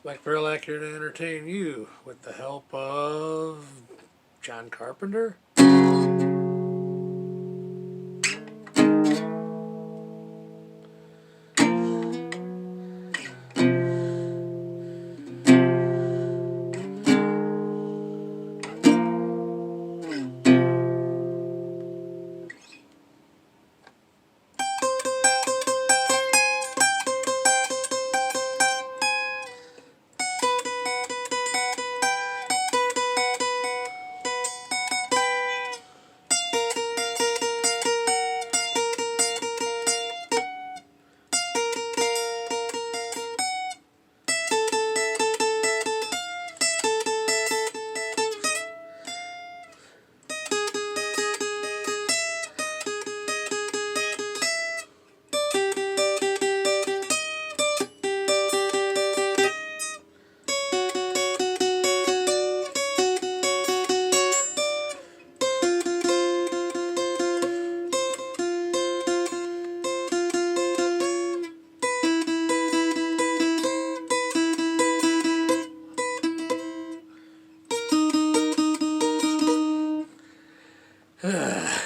Mike Burlak here to entertain you with the help of John Carpenter.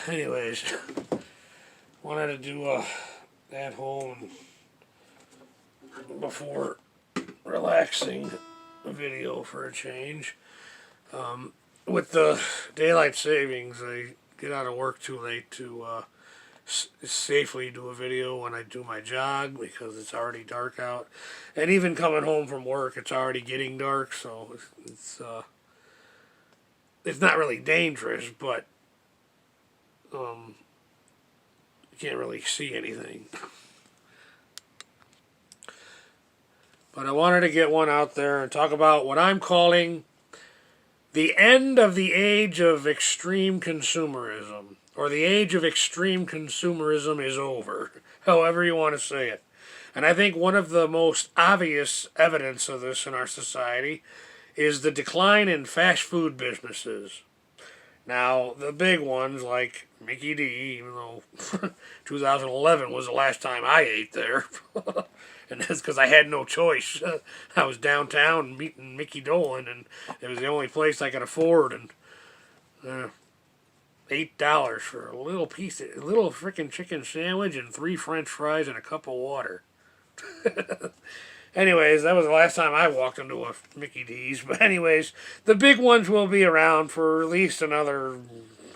Anyways, wanted to do a at home before relaxing video for a change. With the daylight savings, I get out of work too late to safely do a video when I do my jog because it's already dark out, and even coming home from work, it's already getting dark. So it's not really dangerous, but you can't really see anything. But I wanted to get one out there and talk about what I'm calling the end of the age of extreme consumerism, or the age of extreme consumerism is over, however you want to say it. And I think one of the most obvious evidence of this in our society is the decline in fast food businesses. Now, the big ones like Mickey D, even though 2011 was the last time I ate there, and that's because I had no choice. I was downtown meeting Mickey Dolan, and it was the only place I could afford, and $8 for a little piece, a little freaking chicken sandwich and 3 French fries and a cup of water. Anyways, that was the last time I walked into a Mickey D's. But anyways, the big ones will be around for at least another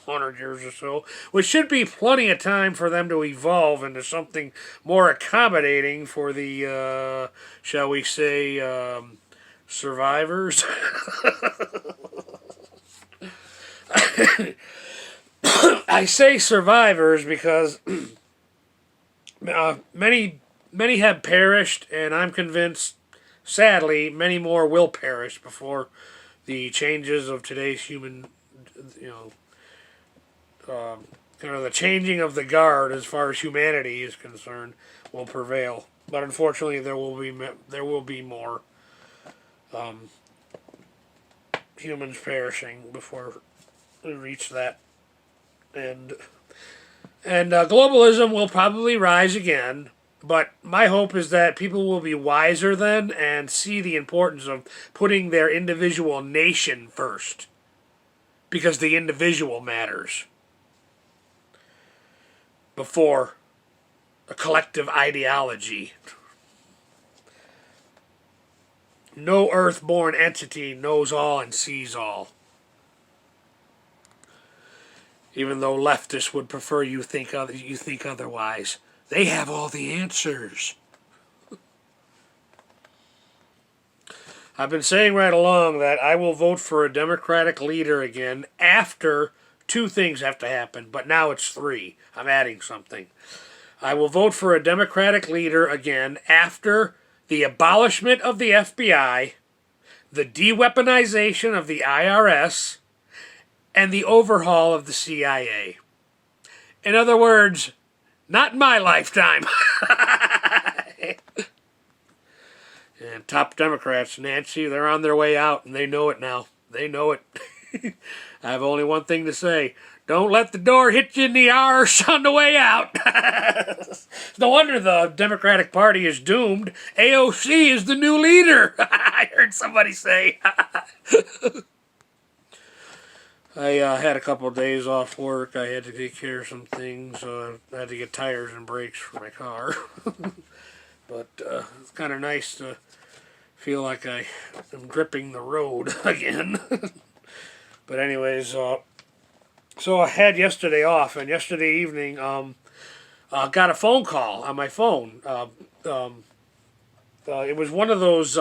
100 years or so, which should be plenty of time for them to evolve into something more accommodating for the, shall we say, survivors. I say survivors because many have perished, and I'm convinced, sadly, many more will perish before the changes of today's human, kind of the changing of the guard as far as humanity is concerned will prevail. But unfortunately, there will be more humans perishing before we reach that end. And globalism will probably rise again. But my hope is that people will be wiser then and see the importance of putting their individual nation first. Because the individual matters. Before a collective ideology. No earth-born entity knows all and sees all. Even though leftists would prefer you think otherwise. They have all the answers. I've been saying right along that I will vote for a Democratic leader again after 2 things have to happen, but now it's 3. I'm adding something. I will vote for a Democratic leader again after the abolishment of the FBI, the de-weaponization of the IRS, and the overhaul of the CIA. In other words, not in my lifetime. And top Democrats, Nancy, they're on their way out, and they know it now. They know it. I have only one thing to say. Don't let the door hit you in the arse on the way out. No wonder the Democratic Party is doomed. AOC is the new leader. I heard somebody say. I had a couple of days off work. I had to take care of some things. I had to get tires and brakes for my car. But it's kind of nice to feel like I am gripping the road again. But anyways, so I had yesterday off, and yesterday evening got a phone call on my phone. It was one of those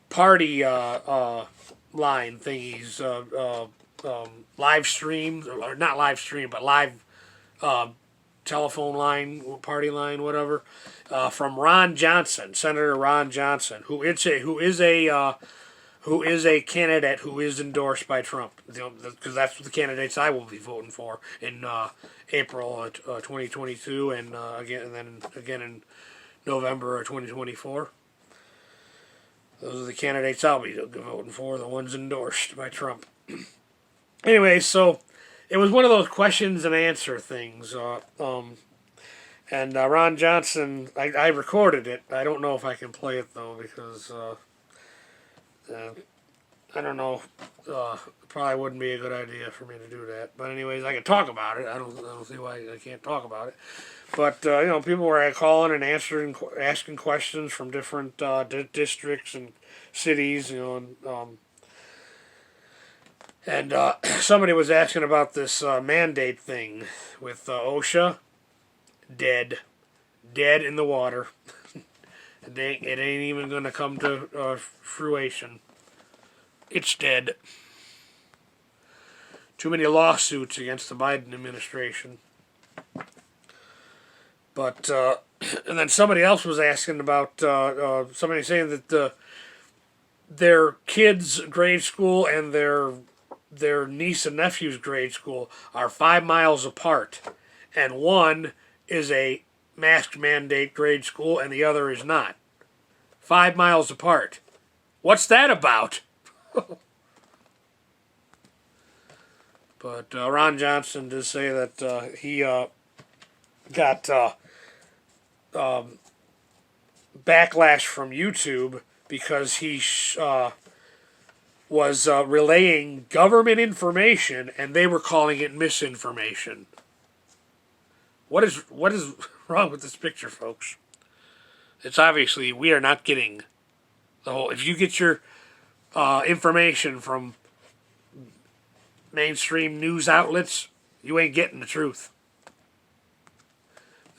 party line thingies, live stream, or not live stream, but live telephone line, party line, whatever, from Ron Johnson, Senator Ron Johnson, who is a candidate who is endorsed by Trump, because that's the candidates I will be voting for in April 2022, and again in November of 2024. Those are the candidates I'll be voting for, the ones endorsed by Trump. Anyway, so it was one of those questions and answer things. And Ron Johnson, I recorded it. I don't know if I can play it, though, because I don't know. Probably wouldn't be a good idea for me to do that. But anyways, I can talk about it. I don't see why I can't talk about it. But people were calling and asking questions from different districts and cities. And somebody was asking about this mandate thing with OSHA. Dead in the water. It ain't even going to come to fruition. It's dead. Too many lawsuits against the Biden administration. But and then somebody else was asking about somebody saying that their kids' grade school and their niece and nephew's grade school are 5 miles apart, and one is a mask mandate grade school and the other is not. 5 miles apart. What's that about? But Ron Johnson did say that he got backlash from YouTube because he was relaying government information and they were calling it misinformation. What is wrong with this picture, folks? It's obviously we are not getting the whole. If you get your information from mainstream news outlets, you ain't getting the truth.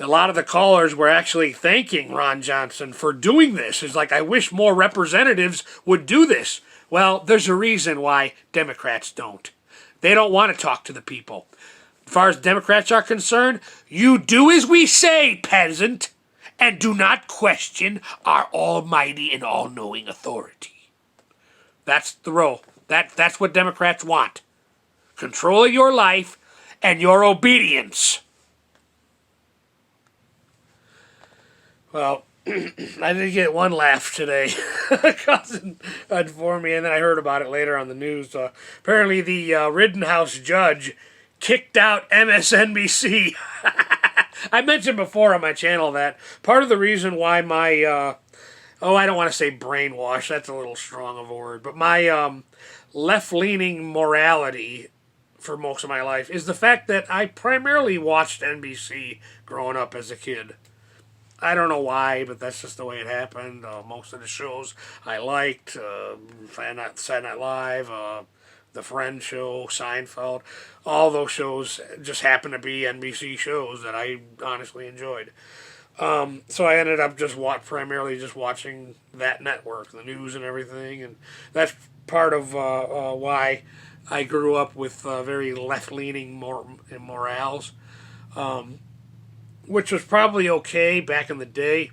A lot of the callers were actually thanking Ron Johnson for doing this. It's like, I wish more representatives would do this. Well, there's a reason why Democrats don't. They don't want to talk to the people. As far as Democrats are concerned, you do as we say, peasant, and do not question our almighty and all-knowing authority. That's the role. That's what Democrats want. Control of your life and your obedience. Well, I did get one laugh today. A cousin informed me, and then I heard about it later on the news. Apparently the Rittenhouse judge kicked out MSNBC. I mentioned before on my channel that part of the reason why my, I don't want to say brainwash, that's a little strong of a word, but my left-leaning morality for most of my life is the fact that I primarily watched NBC growing up as a kid. I don't know why, but that's just the way it happened. Most of the shows I liked, Saturday Night Live, The Friend Show, Seinfeld, all those shows just happened to be NBC shows that I honestly enjoyed. So I ended up primarily just watching that network, the news and everything, and that's part of why I grew up with very left-leaning morals. Which was probably okay back in the day.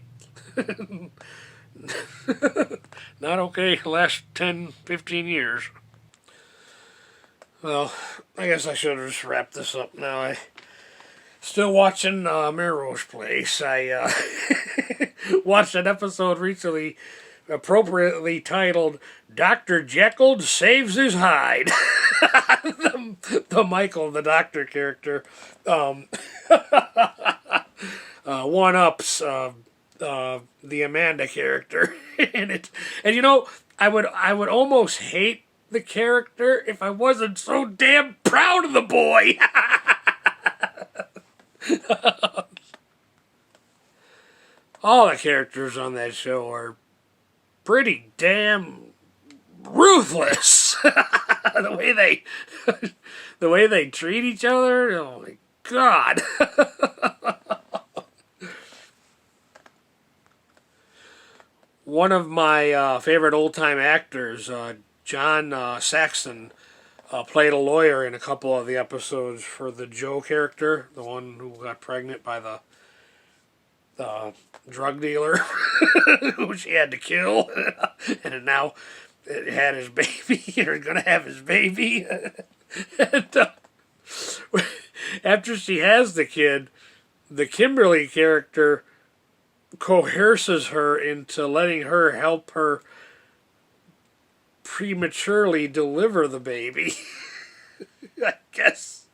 Not okay the last 10, 15 years. Well, I guess I should have just wrapped this up now. I still watching Melrose Place. I watched an episode recently appropriately titled Dr. Jekyll Saves His Hide. The Michael, the doctor character, um, one-ups the Amanda character in it. And you know, I would almost hate the character if I wasn't so damn proud of the boy. All the characters on that show are pretty damn ruthless. the way they the way they treat each other. Oh my god. One of my favorite old-time actors, John Saxon, played a lawyer in a couple of the episodes for the Joe character, the one who got pregnant by the drug dealer who she had to kill, and now it had his baby, or going to have his baby. And, after she has the kid, the Kimberly character coerces her into letting her help her prematurely deliver the baby. I guess,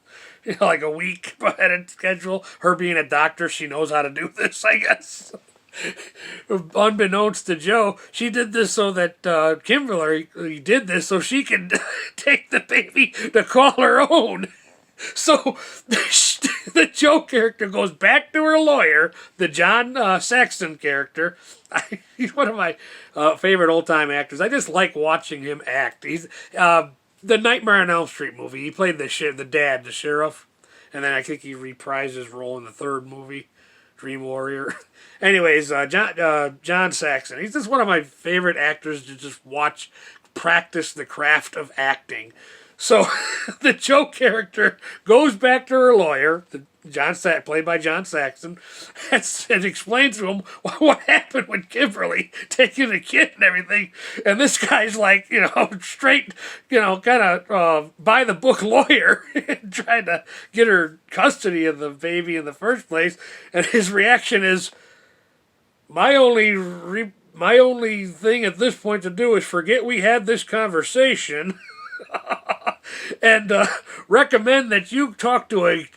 like a week ahead of schedule. Her being a doctor, she knows how to do this, I guess. Unbeknownst to Joe, she did this so that Kimberly did this so she can take the baby to call her own. So the Joe character goes back to her lawyer, the John Saxon character. He's one of my favorite old-time actors. I just like watching him act. He's the Nightmare on Elm Street movie. He played the dad, the sheriff, and then I think he reprised his role in the third movie, Dream Warrior. Anyways, John Saxon. He's just one of my favorite actors to just watch practice the craft of acting. So the Joe character goes back to her lawyer, played by John Saxon, and explains to him what happened with Kimberly taking the kid and everything. And this guy's like, straight, kind of by the book lawyer, trying to get her custody of the baby in the first place. And his reaction is, my only thing at this point to do is forget we had this conversation. And recommend that you talk to a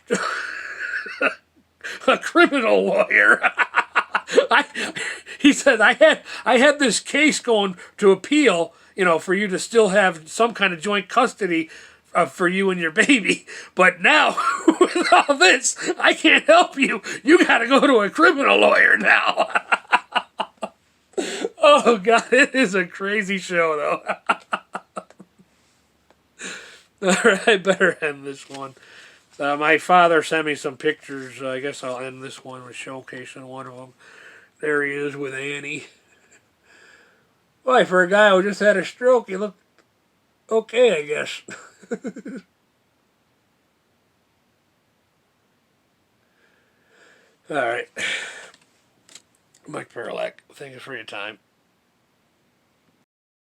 criminal lawyer. He said, I had this case going to appeal, for you to still have some kind of joint custody for you and your baby. But now, with all this, I can't help you. You got to go to a criminal lawyer now. Oh, God, it is a crazy show, though. Alright, I better end this one. My father sent me some pictures. I guess I'll end this one with showcasing one of them. There he is with Annie. Boy, for a guy who just had a stroke, he looked okay, I guess. Alright. Mike Perlack, thank you for your time.